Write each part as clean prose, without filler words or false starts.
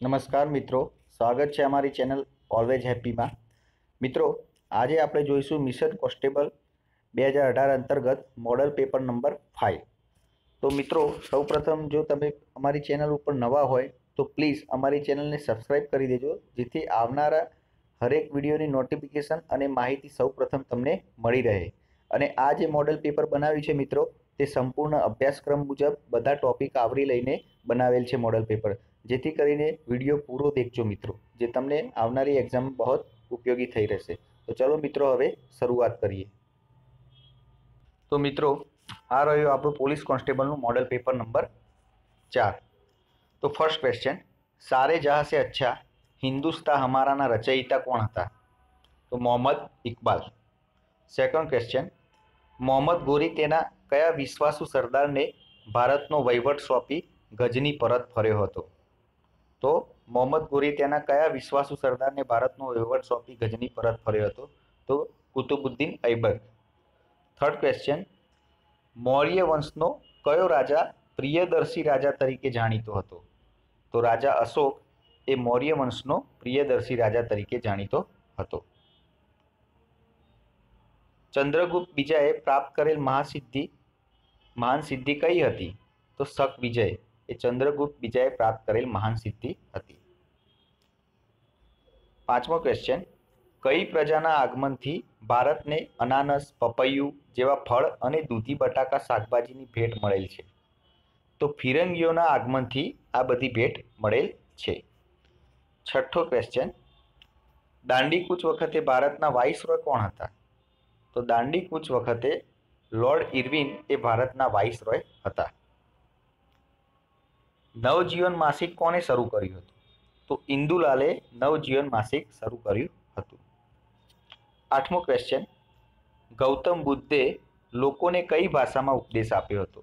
નમસ્કાર મિત્રો, સ્વાગત છે અમારી ચેનલ ઓલવેઝ હેપીમાં. મિત્રો, આજે આપણે જોઈશું મિશન કોન્સ્ટેબલ 2018 અંતર્ગત મોડલ પેપર નંબર 5. તો મિત્રો, સૌપ્રથમ જો તમે અમારી ચેનલ ઉપર નવા હોય તો પ્લીઝ અમારી ચેનલને સબસ્ક્રાઈબ કરી દેજો, જેથી આવનારા હરેક વિડીયોની નોટિફિકેશન અને માહિતી સૌપ્રથમ તમને મળી રહે. અને આ જે મોડલ પેપર બનાવ્યું છે મિત્રો, તે સંપૂર્ણ અભ્યાસક્રમ મુજબ બધા ટોપિક આવરી લઈને બનાવેલ છે મોડલ પેપર, જેથી કરીને વિડીયો પૂરો દેખજો મિત્રો, જે તમને આવનારી એક્ઝામ બહુ ઉપયોગી થઈ રહેશે. તો ચલો મિત્રો, હવે શરૂઆત કરીએ. તો મિત્રો, આ રહ્યું આપણું પોલીસ કોન્સ્ટેબલનું મોડલ પેપર નંબર 4. તો ફર્સ્ટ ક્વેશ્ચન, સારે જહાં સે અચ્છા હિન્દુસ્તા હમારાના રચયિતા કોણ હતા? તો મોહમ્મદ ઇકબાલ. સેકન્ડ ક્વેશ્ચન, મોહમ્મદ ગોરી તેના કયા વિશ્વાસુ સરદારને ભારતનો વહીવટ સોંપી ગઝની પરત ફર્યો હતો? તો મોહમ્મદ ગોરી તેના કયા વિશ્વાસુ સરદારને ભારતનો વહીવટ સોંપી ગઝની પરત ફર્યો હતો? તો કુતુબુદ્દીન ઐબક. થર્ડ ક્વેશ્ચન, મૌર્ય વંશનો કયો રાજા પ્રિયદર્શી રાજા તરીકે જાણીતો હતો? તો રાજા અશોક એ મૌર્ય વંશનો પ્રિયદર્શી રાજા તરીકે જાણીતો હતો. ચંદ્રગુપ્ત બીજાએ પ્રાપ્ત કરેલ મહાન સિદ્ધિ કઈ હતી? તો શક વિજય એ ચંદ્રગુપ્ત બીજાએ પ્રાપ્ત કરેલ મહાન સિદ્ધિ હતી. પાંચમો ક્વેશ્ચન, કઈ પ્રજાના આગમનથી ભારતને અનાનસ, પપૈયું જેવા ફળ અને દૂધી બટાકા શાકભાજીની ભેટ મળેલ છે? તો ફિરંગીઓના આગમનથી આ બધી ભેટ મળેલ છે. છઠ્ઠો ક્વેશ્ચન, દાંડી કૂચ વખતે ભારતના વાઇસરોય કોણ હતા? તો દાંડી કૂચ વખતે લોર્ડ ઇરવિન એ ભારતના વાઇસરોય હતા. નવજીવન માસિક કોને શરૂ કર્યું હતું? તો ઇન્દુલાલે નવજીવન માસિક શરૂ કર્યું હતું. આઠમો ક્વેશ્ચન, ગૌતમ બુદ્ધે લોકોને કઈ ભાષામાં ઉપદેશ આપ્યો હતો?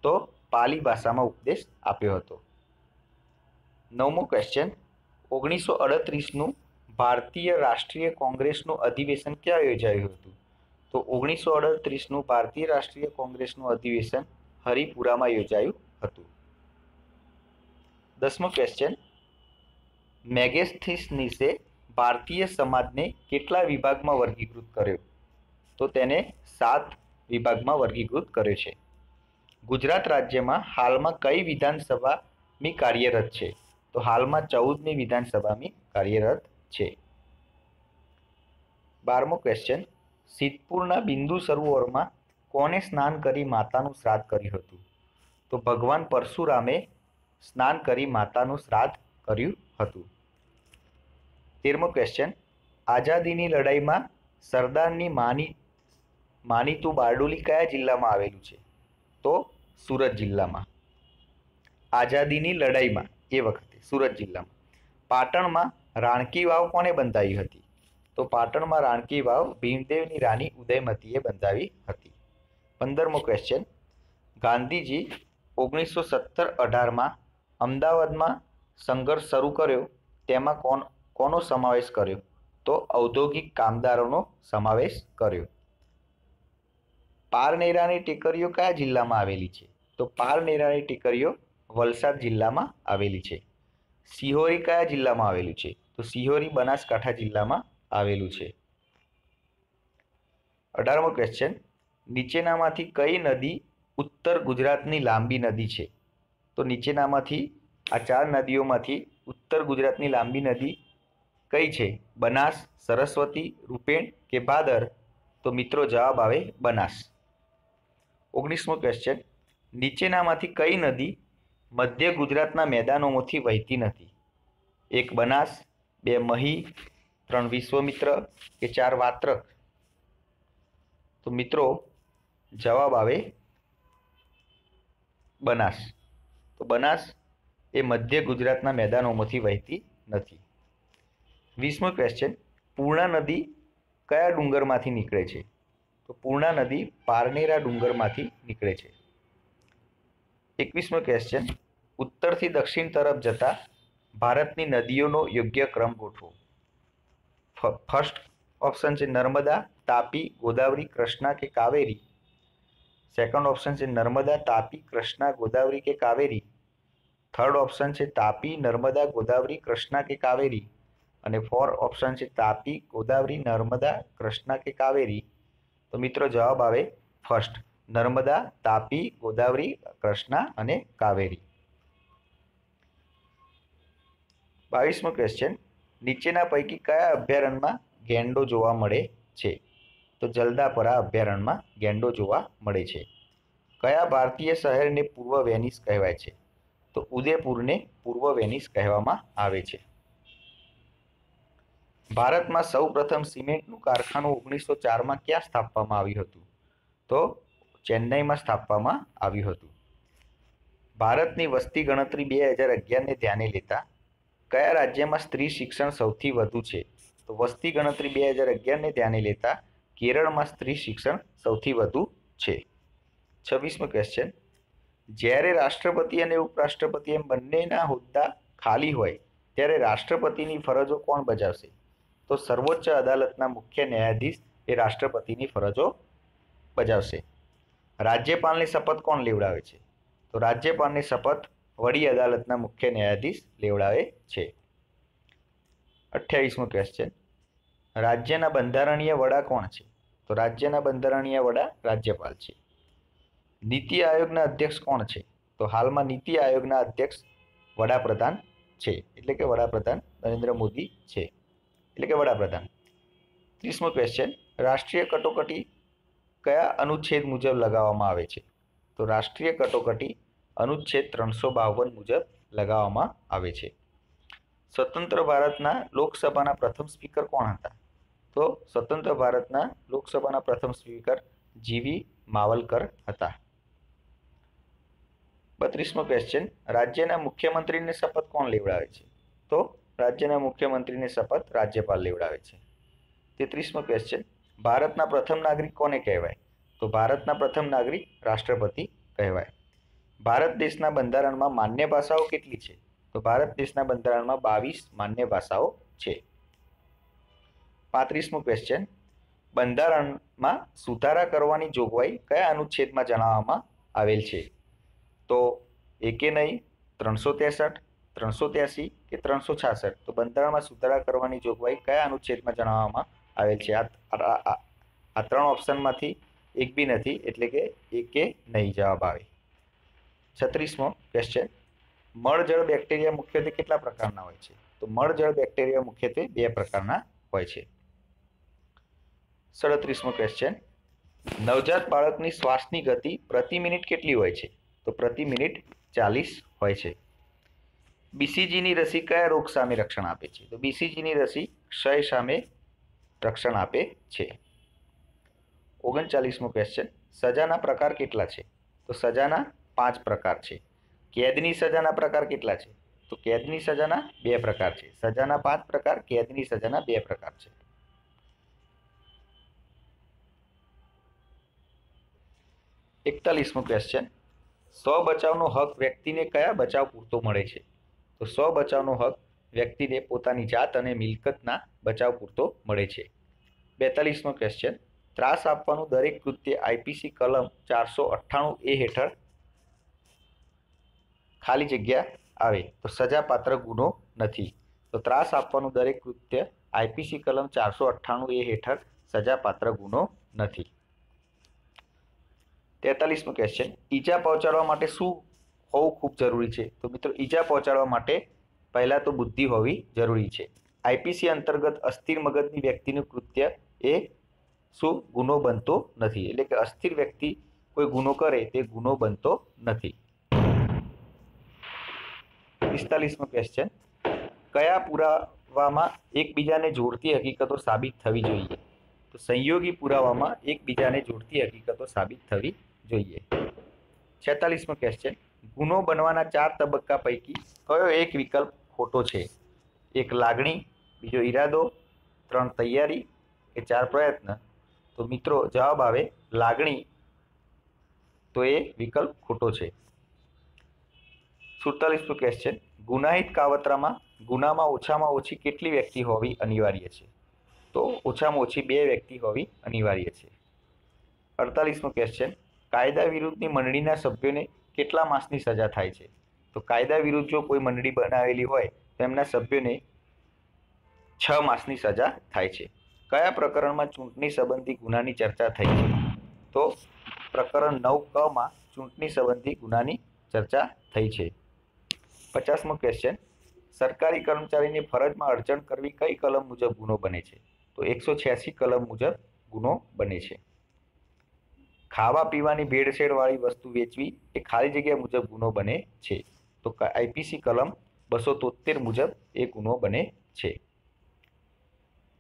તો પાલી ભાષામાં ઉપદેશ આપ્યો હતો. નવમો ક્વેશ્ચન, 1938નું ભારતીય રાષ્ટ્રીય કોંગ્રેસનું અધિવેશન ક્યાં યોજાયું હતું? તો 1938નું ભારતીય રાષ્ટ્રીય કોંગ્રેસનું અધિવેશન હરિપુરામાં યોજાયું હતું. દસમો ક્વેશ્ચન, મેગેસ્થીનીસે ભારતીય સમાજને કેટલા વિભાગમાં વર્ગીકૃત કર્યો? તો તેને 7 વિભાગમાં વર્ગીકૃત કર્યો છે. ગુજરાત રાજ્યમાં હાલમાં કઈ વિધાનસભાની કાર્યરત છે? તો હાલમાં 14મી વિધાનસભાની કાર્યરત છે. 12મો ક્વેશ્ચન, સિદ્ધપુરના બિંદુ સરોવરમાં કોને સ્નાન કરી માતાનું શ્રાદ્ધ કર્યું હતું? તો ભગવાન પરશુરામે સ્નાન કરી માતાનું શ્રાદ્ધ કર્યું હતું. 13મો ક્વેશ્ચન, આઝાદીની લડાઈમાં સરદારની માનીતું બારડોલી કયા જિલ્લામાં આવેલું છે? તો સુરત જિલ્લામાં. આઝાદીની લડાઈમાં એ વખતે સુરત જિલ્લામાં. પાટણમાં રાણકી વાવ કોને બંધાવી હતી? તો પાટણમાં રાણકી વાવ ભીમદેવની રાણી ઉદયમતીએ બંધાવી હતી. 15મો ક્વેશ્ચન, ગાંધીજી 1917-18માં અમદાવાદમાં સંઘર્ષ શરૂ કર્યો, તેમાં કોનો સમાવેશ કર્યો? તો ઔદ્યોગિક કામદારોનો સમાવેશ કર્યો. પારનેરાની ટેકરીઓ કયા જિલ્લામાં આવેલી છે? તો પારનેરાની ટેકરીઓ વલસાડ જિલ્લામાં આવેલી છે. સિહોરી કયા જિલ્લામાં આવેલું છે? તો સિહોરી બનાસકાંઠા જિલ્લામાં આવેલું છે. 18મો ક્વેશ્ચન, નીચેનામાંથી કઈ નદી ઉત્તર ગુજરાતની લાંબી નદી છે? તો નીચેનામાંથી આ 4 નદીઓમાંથી ઉત્તર ગુજરાતની લાંબી નદી કઈ છે? બનાસ, સરસ્વતી, રૂપેણ કે ભાદર? તો મિત્રો જવાબ આવે બનાસ. 19મો ક્વેશ્ચન, નીચેનામાંથી કઈ નદી મધ્ય ગુજરાતના મેદાનોમાંથી વહેતી નથી? 1 બનાસ, 2 મહી, 3 વિશ્વામિત્ર કે 4 વાત્રક? તો મિત્રો જવાબ આવે બનાસ. તો બનાસ એ મધ્ય ગુજરાતના મેદાનોમાંથી વહેતી નથી. 20મો ક્વેશ્ચન, પૂર્ણા નદી કયા ડુંગરમાંથી નીકળે છે? તો પૂર્ણા નદી પારનેરા ડુંગરમાંથી નીકળે છે. 21મો ક્વેશ્ચન, ઉત્તરથી દક્ષિણ તરફ જતા ભારતની નદીઓનો યોગ્ય ક્રમ ગોઠવો. ફર્સ્ટ ઓપ્શન છે નર્મદા, તાપી, ગોદાવરી, કૃષ્ણા કે કાવેરી. સેકન્ડ ઓપ્શન છે નર્મદા, તાપી, કૃષ્ણા, ગોદાવરી કે કાવેરી. થર્ડ ઓપ્શન છે તાપી, નર્મદા, ગોદાવરી, કૃષ્ણા કે કાવેરી. અને ફોર્થ ઓપ્શન છે તાપી, ગોદાવરી, નર્મદા, કૃષ્ણા કે કાવેરી. તો મિત્રો જવાબ આવે ફર્સ્ટ, નર્મદા, તાપી, ગોદાવરી, કૃષ્ણા અને કાવેરી. 22મો ક્વેશ્ચન, નીચેના પૈકી કયા અભયારણ્યમાં ગેંડો જોવા મળે છે? તો જલદાપરા અભયારણ્યમાં ગેંડો જોવા મળે છે. કયા ભારતીય શહેરને પૂર્વ વેનિસ કહેવાય છે? તો ઉદયપુરને પૂર્વ વેનિસ કહેવામાં આવે છે. ભારતમાં સૌ પ્રથમ સિમેન્ટનું કારખાનું 1904માં ક્યાં સ્થાપવામાં આવ્યું હતું? તો ચેન્નઈમાં સ્થાપવામાં આવ્યું હતું. ભારતની વસ્તી ગણતરી 2011ને ધ્યાને લેતા કયા રાજ્યમાં સ્ત્રી શિક્ષણ સૌથી વધુ છે? તો વસ્તી ગણતરી 2011ને ધ્યાને લેતા કેરળમાં સ્ત્રી શિક્ષણ સૌથી વધુ છે. 26મો ક્વેશ્ચન, જ્યારે રાષ્ટ્રપતિ અને ઉપરાષ્ટ્રપતિ એમ બંનેના હોદ્દા ખાલી હોય ત્યારે રાષ્ટ્રપતિની ફરજો કોણ બજાવશે? તો સર્વોચ્ચ અદાલતના મુખ્ય ન્યાયાધીશ એ રાષ્ટ્રપતિની ફરજો બજાવશે. રાજ્યપાલની શપથ કોણ લેવડાવે છે? તો રાજ્યપાલની શપથ વડી અદાલતના મુખ્ય ન્યાયાધીશ લેવડાવે છે. 28મો ક્વેશ્ચન, રાજ્યના બંધારણીય વડા કોણ છે? તો રાજ્યના બંધારણીય વડા રાજ્યપાલ છે. નીતિ આયોગના અધ્યક્ષ કોણ છે? તો હાલમાં નીતિ આયોગના અધ્યક્ષ વડાપ્રધાન છે, એટલે કે વડાપ્રધાન નરેન્દ્ર મોદી છે, એટલે કે વડાપ્રધાન. 30મો ક્વેશ્ચન, રાષ્ટ્રીય કટોકટી કયા અનુચ્છેદ મુજબ લગાવવામાં આવે છે? તો રાષ્ટ્રીય કટોકટી અનુચ્છેદ 352 મુજબ લગાવવામાં આવે છે. સ્વતંત્ર ભારતના લોકસભાના પ્રથમ સ્પીકર કોણ હતા? તો સ્વતંત્ર ભારતના લોકસભાના પ્રથમ સ્પીકર જીવી માવલકર હતા. 32મો ક્વેશ્ચન, રાજ્યના મુખ્યમંત્રીને શપથ કોણ લેવડાવે છે? તો રાજ્યના મુખ્યમંત્રીને શપથ રાજ્યપાલ લેવડાવે છે. 33મો ક્વેશ્ચન, ભારતના પ્રથમ નાગરિક કોને કહેવાય? તો ભારતના પ્રથમ નાગરિક રાષ્ટ્રપતિ કહેવાય. ભારત દેશના બંધારણમાં માન્ય ભાષાઓ કેટલી છે? તો ભારત દેશના બંધારણમાં 22 માન્ય ભાષાઓ છે. 35મો ક્વેશ્ચન, બંધારણમાં સુધારા કરવાની જોગવાઈ કયા અનુચ્છેદમાં જણાવવામાં આવેલ છે? તો એકે નહીં, 363, 383 કે 366. તો બંધારણમાં સુધારા કરવાની જોગવાઈ કયા અનુચ્છેદમાં જણાવવામાં આવેલ છે? આ ત્રણ ઓપ્શનમાંથી એક બી નથી, એટલે કે એકે નહીં જવાબ આવે. 36મો ક્વેશ્ચન, મળજળ બેક્ટેરિયા મુખ્યત્વે કેટલા પ્રકારના હોય છે? તો મળજળ બેક્ટેરિયા મુખ્યત્વે 2 પ્રકારના હોય છે. 37મો ક્વેશ્ચન, નવજાત બાળકની શ્વાસની ગતિ પ્રતિ મિનિટ કેટલી હોય છે? તો પ્રતિ મિનિટ 40 હોય છે. બીસીજીની રસી કયા રોગ સામે રક્ષણ આપે છે? તો બીસીજીની રસી ક્ષય સામે રક્ષણ આપે છે. 39મો ક્વેશ્ચન, સજાના પ્રકાર કેટલા છે? તો સજાના 5 પ્રકાર છે. કેદની સજાના પ્રકાર કેટલા છે? તો કેદની સજાના 2 પ્રકાર છે. સજાના 5 પ્રકાર, કેદની સજાના 2 પ્રકાર છે. 41મો ક્વેશ્ચન, સ્વ બચાવનો હક વ્યક્તિને કયા બચાવ પૂરતો મળે છે? તો સ્વ બચાવનો હક વ્યક્તિને પોતાની જાત અને મિલકતના બચાવ પૂરતો મળે છે. 42મો ક્વેશ્ચન, ત્રાસ આપવાનું દરેક કૃત્ય આઈપીસી કલમ 498A હેઠળ ખાલી જગ્યા આવે તો સજાપાત્ર ગુનો નથી. તો ત્રાસ આપવાનું દરેક કૃત્ય આઈપીસી કલમ 498A હેઠળ સજાપાત્ર ગુનો નથી. 43મો ક્વેશ્ચન, ઈજા પહોંચાડવા માટે શું હોવું ખૂબ જરૂરી છે? તો મિત્રો ઈજા પહોંચાડવા માટે પહેલાં તો બુદ્ધિ હોવી જરૂરી છે. આઈપીસી અંતર્ગત અસ્થિર મગજની વ્યક્તિનું કૃત્ય એ શું ગુનો બનતો નથી, એટલે કે અસ્થિર વ્યક્તિ કોઈ ગુનો કરે તે ગુનો બનતો નથી. 45મો ક્વેશ્ચન, કયા પુરાવામાં એકબીજાને જોડતી હકીકતો સાબિત થવી જોઈએ? તો સંયોગી પુરાવામાં એકબીજાને જોડતી હકીકતો સાબિત થવી જોઈએ. 46મો ક્વેશ્ચન, ગુનો બનવાના 4 તબક્કા પૈકી કયો એક વિકલ્પ ખોટો છે? 1 લાગણી, બીજો ઈરાદો, 3 તૈયારી કે 4 પ્રયત્ન. તો મિત્રો જવાબ આવે લાગણી, તો એ વિકલ્પ ખોટો છે. 47મો ક્વેશ્ચન, ગુનાહિત કાવતરામાં ગુનામાં ઓછામાં ઓછી કેટલી વ્યક્તિ હોવી અનિવાર્ય છે? તો ઓછામાં ઓછી 2 વ્યક્તિ હોવી અનિવાર્ય છે. 48મો ક્વેશ્ચન, કાયદા વિરુદ્ધની મંડળીના સભ્યોને કેટલા માસની સજા થાય છે? તો કાયદા વિરુદ્ધ જો કોઈ મંડળી બનાવેલી હોય તો એમના સભ્યોને 6 માસની સજા થાય છે. કયા પ્રકરણમાં ચૂંટણી સંબંધી ગુનાની ચર્ચા થઈ છે? તો પ્રકરણ 9 ક માં ચૂંટણી સંબંધી ગુનાની ચર્ચા થઈ છે. 50મો ક્વેશ્ચન, સરકારી કર્મચારીની ફરજમાં અડચણ કરવી કઈ કલમ મુજબ ગુનો બને છે? તો 186 કલમ મુજબ ગુનો બને છે. ખાવા પીવાની ભેળસેળ વાળી વસ્તુ વેચવી એ ખાલી જગ્યા મુજબ ગુનો બને છે. તો આઈપીસી કલમ 273 મુજબ એ ગુનો બને છે.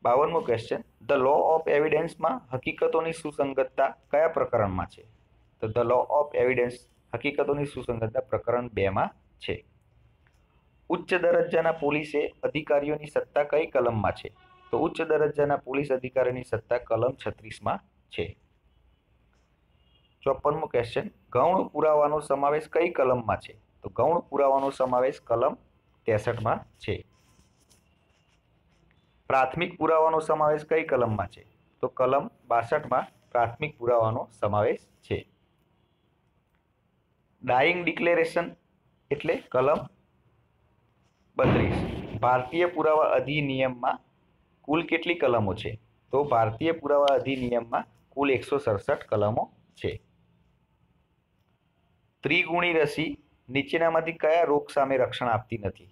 52મો ક્વેશ્ચન, ધ લો ઓફ એવિડન્સમાં હકીકતોની સુસંગતતા કયા પ્રકરણમાં છે? તો ધ લો ઓફ એવિડન્સ હકીકતોની સુસંગતતા પ્રકરણ 2 માં છે. ઉચ્ચ દરજ્જાના પોલીસે અધિકારીઓની સત્તા કઈ કલમમાં છે? તો ઉચ્ચ દરજ્જાના પોલીસ અધિકારીઓની સત્તા કલમ 36 માં છે. 54મો ક્વેશ્ચન, ગૌણ પુરાવાનો સમાવેશ કઈ કલમમાં છે? તો ગૌણ પુરાવાનો સમાવેશ કલમ 63 માં છે. પ્રાથમિક પુરાવાનો સમાવેશ કઈ કલમમાં છે? તો કલમ 62 માં પ્રાથમિક પુરાવાનો સમાવેશ છે. ડાઇંગ ડિક્લેરેશન એટલે કલમ 32. ભારતીય પુરાવા અધિનિયમમાં કુલ કેટલી કલમો છે? તો ભારતીય પુરાવા અધિનિયમમાં કુલ 167 કલમો છે. ત્રિગુણી રસી નીચેનામાંથી કયા રોગ સામે રક્ષણ આપતી નથી?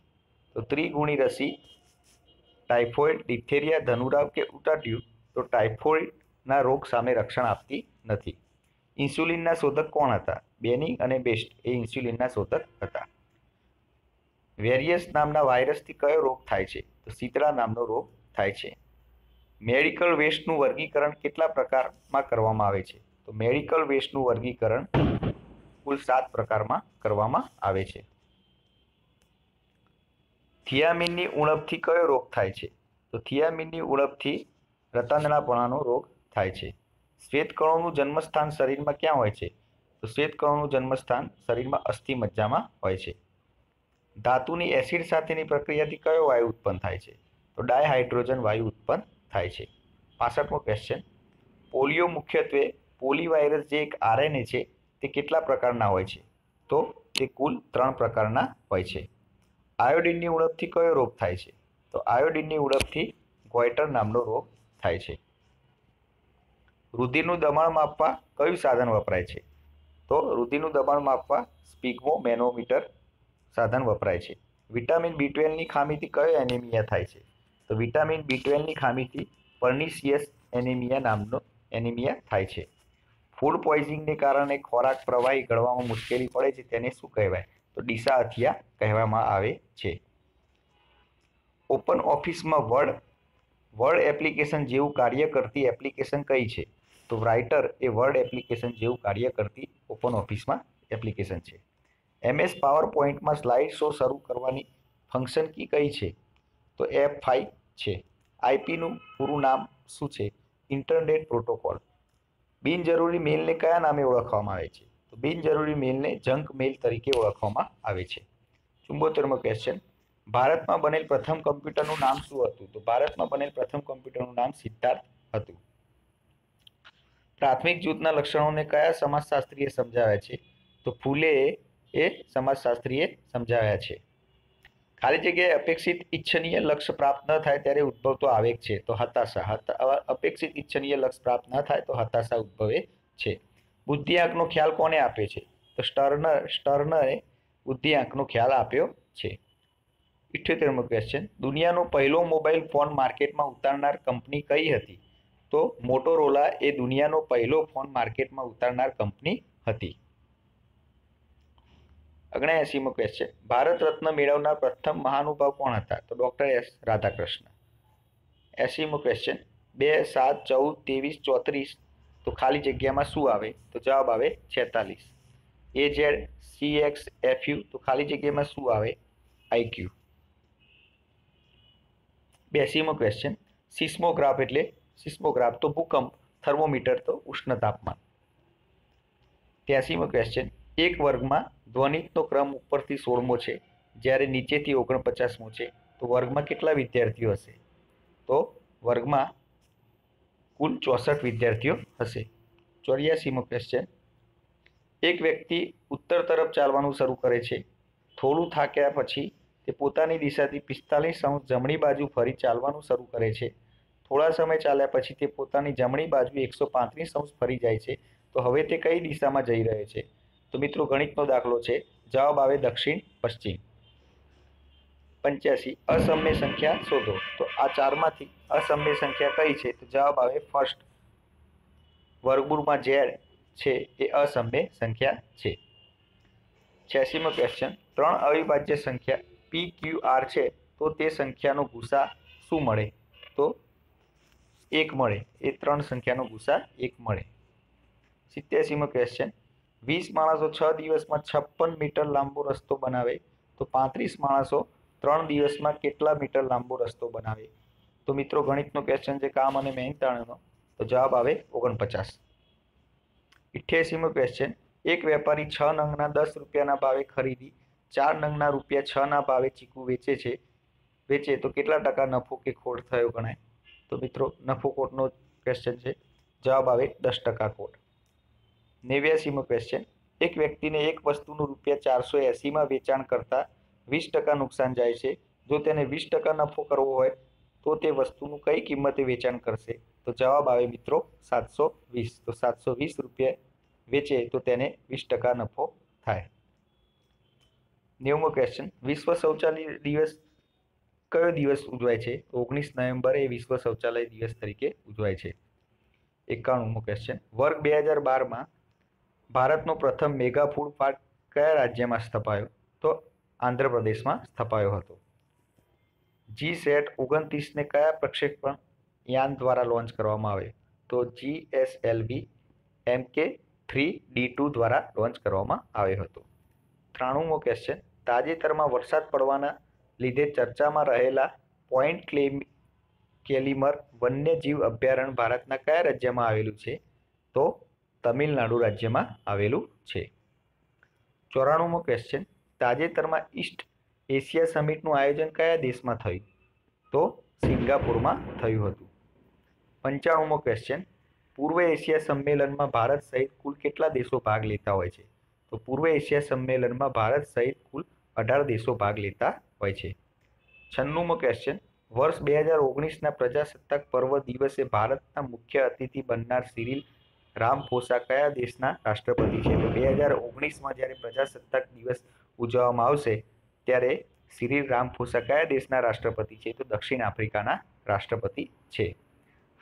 તો ત્રિગુણી રસી ટાઇફોઇડ, ડિપ્થેરિયા, ધનુરાવ કે ઉટાટ્યું? તો ટાઇફોઇડના રોગ સામે રક્ષણ આપતી નથી. ઇન્સ્યુલિનના શોધક કોણ હતા? બેનિંગ અને બેસ્ટ એ ઇન્સ્યુલિનના શોધક હતા. વેરિયસ નામના વાયરસથી કયો રોગ થાય છે? તો શીતળા નામનો રોગ થાય છે. મેડિકલ વેસ્ટનું વર્ગીકરણ કેટલા પ્રકારમાં કરવામાં આવે છે? તો મેડિકલ વેસ્ટનું વર્ગીકરણ કુલ 7 પ્રકારમાં કરવામાં આવે છે. થિયામીનની ઉણપથી કયો રોગ થાય છે? તો થિયામીનની ઉણપથી રતાંધણાપણાનો રોગ થાય છે. શ્વેતકણોનું જન્મસ્થાન શરીરમાં ક્યાં હોય છે? તો શ્વેતકણોનું જન્મસ્થાન શરીરમાં અસ્થિ મજ્જામાં હોય છે. ધાતુની એસિડ સાથેની પ્રક્રિયાથી કયો વાયુ ઉત્પન્ન થાય છે? તો ડાયહાઇડ્રોજન વાયુ ઉત્પન્ન થાય છે. 65મો ક્વેશ્ચન, પોલિયો મુખ્યત્વે પોલીવાયરસ જે એક આરએનએ છે તે કેટલા પ્રકારના હોય છે? તો તે કુલ 3 પ્રકારના હોય છે. આયોડિનની ઉણપથી કયો રોગ થાય છે? તો આયોડિનની ઉણપથી ગોઈટર નામનો રોગ થાય છે. રુધિરનું દબાણ માપવા કયું સાધન વપરાય છે? તો રુધિરનું દબાણ માપવા સ્પિગ્મોમેનોમીટર સાધન વપરાય છે. વિટામિન B12ની ખામીથી કયો એનિમિયા થાય છે? તો વિટામિન B12ની ખામીથી પર્નિશિયસ એનિમિયા નામનો એનિમિયા થાય છે. ફૂડ પોઈઝનિંગને કારણે ખોરાક પ્રવાહી ગળવામાં મુશ્કેલી પડે છે તેને શું કહેવાય? તો ડિસાઅથિયા કહેવામાં આવે છે. ઓપન ઓફિસમાં વર્ડ એપ્લિકેશન જેવું કાર્ય કરતી એપ્લિકેશન કઈ છે? તો રાઇટર એ વર્ડ એપ્લિકેશન જેવું કાર્ય કરતી ઓપન ઓફિસમાં એપ્લિકેશન છે. MS પાવરપોઈન્ટમાં સ્લાઇડ શો શરૂ કરવાની ફંક્શન કી કઈ છે? તો F5 છે. આઈપીનું પૂરું નામ શું છે? Internet protocol. બિનજરૂરી મેલને કયા નામે ઓળખવામાં આવે છે? તો બિનજરૂરી મેલને જંક મેલ તરીકે ઓળખવામાં આવે છે. 74મો ક્વેશ્ચન, ભારતમાં બનેલ પ્રથમ કમ્પ્યુટરનું નામ શું હતું? તો ભારતમાં બનેલ પ્રથમ કમ્પ્યુટરનું નામ સિદ્ધાર્થ હતું. પ્રાથમિક જૂથના લક્ષણોને કયા સમાજશાસ્ત્રીએ સમજાવ્યા છે? તો ફૂલે એ સમાજશાસ્ત્રીએ સમજાવ્યા છે. ખાલી જગ્યાએ અપેક્ષિત ઈચ્છનીય લક્ષ્ય પ્રાપ્ત ન થાય ત્યારે ઉદ્ભવતો આવેગ છે? તો હતાશા. અપેક્ષિત ઈચ્છનીય લક્ષ્ય પ્રાપ્ત ન થાય તો હતાશા ઉદ્ભવે છે. બુદ્ધિઆંકનો ખ્યાલ કોને આપ્યો છે? તો સ્ટર્નરે બુદ્ધિઆંકનો ખ્યાલ આપ્યો છે. 78મો ક્વેશ્ચન, દુનિયાનો પહેલો મોબાઈલ ફોન માર્કેટમાં ઉતારનાર કંપની કઈ હતી? તો મોટોરોલા એ દુનિયાનો પહેલો ફોન માર્કેટમાં ઉતારનાર કંપની હતી. 79મો ક્વેશ્ચન, ભારત રત્ન મેળવનાર પ્રથમ મહાનુભાવ કોણ હતા? તો ડોક્ટર S રાધાકૃષ્ણ. 80મો ક્વેશ્ચન, 2, 7, 14, 23, 34 તો ખાલી જગ્યામાં શું આવે? તો જવાબ આવે 46. AZ, CX, FU તો ખાલી જગ્યામાં શું આવે? IQ. 82મો ક્વેશ્ચન, સિસ્મોગ્રાફ એટલે સિસ્મોગ્રાફ તો ભૂકંપ, થર્મોમીટર તો ઉષ્ણ તાપમાન. 83મો ક્વેશ્ચન, એક વર્ગમાં ધ્વનિતનો ક્રમ ઉપરથી 16મો છે જ્યારે નીચેથી 49મો છે તો વર્ગમાં કેટલા વિદ્યાર્થીઓ હશે? તો વર્ગમાં કુલ 64 વિદ્યાર્થીઓ હશે. 84મો ક્વેશ્ચન, એક વ્યક્તિ ઉત્તર તરફ ચાલવાનું શરૂ કરે છે થોડું થાક્યા પછી તે પોતાની દિશાથી 45 અંશ જમણી બાજુ ફરી ચાલવાનું શરૂ કરે છે. થોડા સમય ચાલ્યા પછી તે પોતાની જમણી બાજુ 135 અંશ ફરી જાય છે. તો હવે તે કઈ દિશામાં જઈ રહ્યો છે? તો મિત્રો ગણિતનો દાખલો છે. જવાબ આવે દક્ષિણ પશ્ચિમ. 85 અસમય સંખ્યા શોધો. તો આ ચારમાંથી અસમય સંખ્યા કઈ છે? તો જવાબ આવે ફર્સ્ટ. વર્ગમૂળમાં z છે એ અસમય સંખ્યા છે. 86મો ક્વેશ્ચન, 3 અવિભાજ્ય સંખ્યા PQR છે તો તે સંખ્યાનો ગુસા શું મળે? તો 1 મળે. એ 3 સંખ્યાનો ગુસા 1 મળે. 87મો ક્વેશ્ચન, 20 માણસો 6 દિવસમાં 56 મીટર લાંબો રસ્તો બનાવે તો 35 માણસો 3 દિવસમાં કેટલા મીટર લાંબો રસ્તો બનાવે? તો મિત્રો ગણિતનો ક્વેશ્ચન છે, કામ અને મહેનતાણુનો. તો જવાબ આવે 49. 88મો ક્વેશ્ચન, એક વેપારી 6 નંગના 10 રૂપિયાના ભાવે ખરીદી 4 નંગના ₹6ના ભાવે ચીકુ વેચે તો કેટલા ટકા નફો કે ખોટ થયો ગણાય? તો મિત્રો નફો ખોટનો ક્વેશ્ચન છે. જવાબ આવે 10% ખોટ. 89મો ક્વેશ્ચન, એક વ્યક્તિને એક વસ્તુનું ₹480માં વેચાણ કરતા 20% નુકસાન જાય છે. જો તેને 20% નફો કરવો હોય તો તે વસ્તુનું કઈ કિંમતે વેચાણ કરશે? તો જવાબ આવે મિત્રો 720. તો 720 રૂપિયા વેચે તો તેને 20% નફો થાય. 90મો ક્વેશ્ચન, વિશ્વ શૌચાલય દિવસ કયો દિવસ ઉજવાય છે? તો 19 નવેમ્બરે વિશ્વ શૌચાલય દિવસ તરીકે ઉજવાય છે. 91મો ક્વેશ્ચન, વર્ગ 2012માં ભારતનો પ્રથમ મેગા ફૂડ પાર્ક કયા રાજ્યમાં સ્થપાયો? તો આંધ્રપ્રદેશમાં સ્થપાયો હતો. GSAT-29 ને કયા પ્રક્ષેપણ યાન દ્વારા લોન્ચ કરવામાં આવે? તો GSLV Mk3D2 દ્વારા લોન્ચ કરવામાં આવ્યો હતો. 93મો ક્વેશ્ચન, તાજેતરમાં વરસાદ પડવાના લીધે ચર્ચામાં રહેલા પોઈન્ટ કેલિમર વન્યજીવ અભયારણ્ય ભારતના કયા રાજ્યમાં આવેલું છે? તો તમિલનાડુ રાજ્યમાં આવેલું છે. 94મો ક્વેશ્ચન, તાજેતરમાં ઈસ્ટ એશિયા સમિટનું આયોજન કયા દેશમાં થયું? તો સિંગાપુરમાં થયું હતું. 95મો ક્વેશ્ચન, પૂર્વ એશિયા સંમેલનમાં ભારત સહિત કુલ કેટલા દેશો ભાગ લેતા હોય છે? તો પૂર્વ એશિયા સંમેલનમાં ભારત સહિત કુલ 18 દેશો ભાગ લેતા હોય છે. 96મો ક્વેશ્ચન, વર્ષ 2019ના પ્રજાસત્તાક પર્વ દિવસે ભારતના મુખ્ય અતિથિ બનનાર સિરિલ રામફોસા કયા દેશના રાષ્ટ્રપતિ છે? તો 2019માં જ્યારે પ્રજાસત્તાક દિવસ ઉજવવામાં આવશે ત્યારે સિરિલ રામફોસા કયા દેશના રાષ્ટ્રપતિ છે? તો દક્ષિણ આફ્રિકાના રાષ્ટ્રપતિ છે.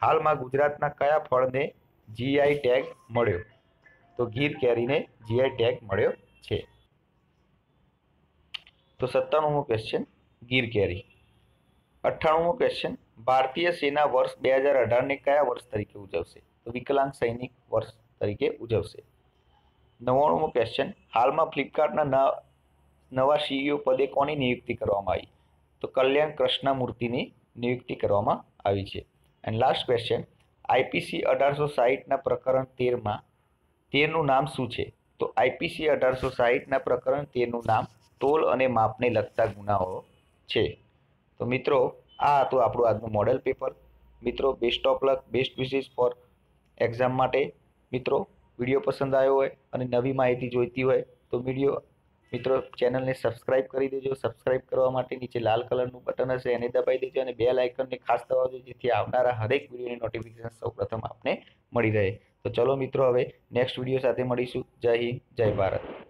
હાલમાં ગુજરાતના કયા ફળને GI ટેગ મળ્યો? તો ગીર કેરીને GI ટેગ મળ્યો છે. તો 97મો ક્વેશ્ચન, ગીર કેરી. 98મો ક્વેશ્ચન, ભારતીય સેના વર્ષ 2018ને કયા વર્ષ તરીકે ઉજવશે? તો વિકલાંગ સૈનિક વર્ષ તરીકે ઉજવશે. 99મો ક્વેશ્ચન, હાલમાં ફ્લિપકાર્ટના નવા CEO પદે કોની નિયુક્તિ કરવામાં આવી? તો કલ્યાણ કૃષ્ણમૂર્તિની નિયુક્તિ કરવામાં આવી છે. એન્ડ લાસ્ટ ક્વેશ્ચન, IPC 1860ના પ્રકરણ 13નું નામ શું છે? તો IPC 1860ના પ્રકરણ 13નું નામ તોલ અને માપને લગતા ગુનાઓ છે. તો મિત્રો આ હતું આપણું આજનું મોડેલ પેપર. મિત્રો best of luck, best wishes four exam માટે. મિત્રો વિડીયો પસંદ આવ્યો હોય અને નવી માહિતી જોઈતી હોય તો મિત્રો ચેનલને સબસ્ક્રાઇબ કરી દેજો. સબસ્ક્રાઇબ કરવા માટે નીચે લાલ કલરનું બટન હશે એને દબાવી દેજો અને બેલ આઇકનને ખાસ દબાવજો જેથી આવનારા હરેક વિડીયોની નોટિફિકેશન સૌપ્રથમ આપને મળી રહે. તો ચલો મિત્રો હવે નેક્સ્ટ વિડીયો સાથે મળીશું. જય હિન્દ, જય ભારત.